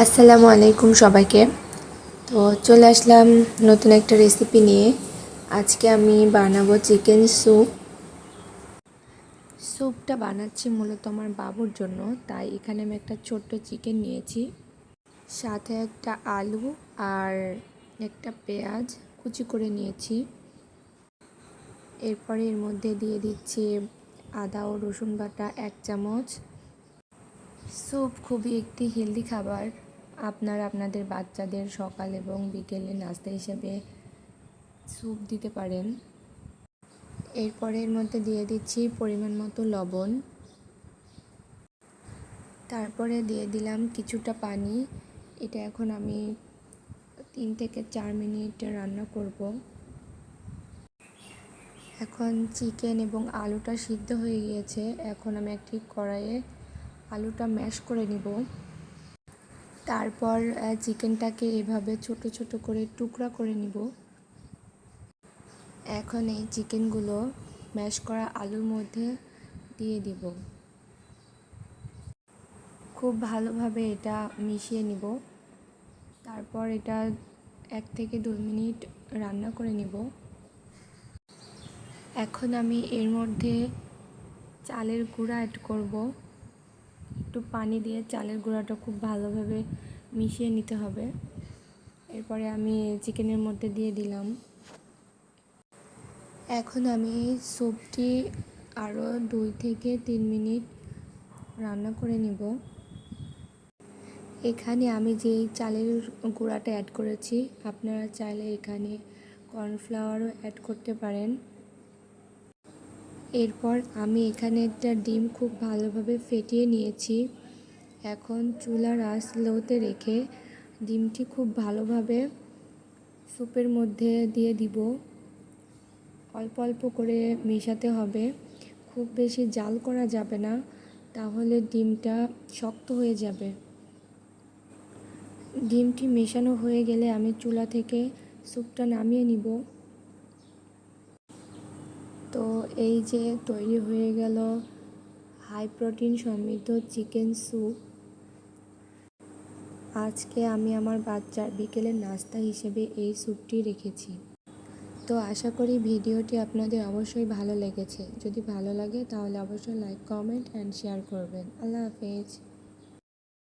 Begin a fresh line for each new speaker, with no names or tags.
আসসালামু আলাইকুম সবাইকে। তো চলে আসলাম নতুন একটা রেসিপি নিয়ে। আজকে আমি বানাবো চিকেন স্যুপ। স্যুপটা বানাচ্ছি মূলত আমার বাবুর জন্য, তাই এখানে আমি একটা ছোট্ট চিকেন নিয়েছি, সাথে একটা আলু আর একটা পেঁয়াজ কুচি করে নিয়েছি। এরপরে এর মধ্যে দিয়ে দিচ্ছি আদা ও রসুন বাটা 1 চামচ। স্যুপ খুবই একটি হেলদি খাবার। আপনারা আপনাদের বাচ্চাদের সকাল এবং বিকেলে নাস্তা হিসেবে স্যুপ দিতে পারেন। এরপরে এর মধ্যে দিয়ে দিচ্ছি পরিমাণ মতো লবণ। তারপরে দিয়ে দিলাম কিছুটা পানি। এটা এখন আমি 3 থেকে 4 মিনিট রান্না করব। এখন চিকেন এবং আলুটা সিদ্ধ হয়ে গিয়েছে। এখন আমি একটি কড়াইয়ে আলুটা ম্যাশ করে নিব। তারপর চিকেনটাকে এভাবে ছোট ছোট করে টুকরা করে নিব। এখন এই চিকেনগুলো ম্যাশ করা আলুর মধ্যে দিয়ে দিব। খুব ভালোভাবে এটা মিশিয়ে নিব। তারপর এটা 1 থেকে 2 মিনিট রান্না করে নিব। এখন আমি এর মধ্যে চালের গুঁড়া অ্যাড করব। একটু পানি দিয়ে চালের গুঁড়াটা খুব ভালোভাবে মিশিয়ে নিতে হবে। এরপরে আমি চিকেনের মধ্যে দিয়ে দিলাম। এখন আমি স্যুপটি আরও 2 থেকে 3 মিনিট রান্না করে নিব। এখানে আমি যেই চালের গুঁড়াটা অ্যাড করেছি, আপনারা চাইলে এখানে কর্নফ্লাওয়ারও অ্যাড করতে পারেন। এরপর আমি এখানে একটা ডিম খুব ভালোভাবে ফেটিয়ে নিয়েছি। এখন চুলার আঁচ লোতে রেখে ডিমটি খুব ভালোভাবে স্যুপের মধ্যে দিয়ে দিব। অল্প অল্প করে মেশাতে হবে, খুব বেশি জাল করা যাবে না, তাহলে ডিমটা শক্ত হয়ে যাবে। ডিমটি মেশানো হয়ে গেলে আমি চুলা থেকে স্যুপটা নামিয়ে নিব। তো এই যে তৈরি হয়ে গেল হাই প্রোটিন সমৃদ্ধ চিকেন স্যুপ। আজকে আমি আমার বাচ্চার বিকেলের নাস্তা হিসেবে এই স্যুপটি রেখেছি। তো আশা করি ভিডিওটি আপনাদের অবশ্যই ভালো লেগেছে। যদি ভালো লাগে তাহলে অবশ্যই লাইক, কমেন্ট অ্যান্ড শেয়ার করবেন। আল্লাহ হাফেজ।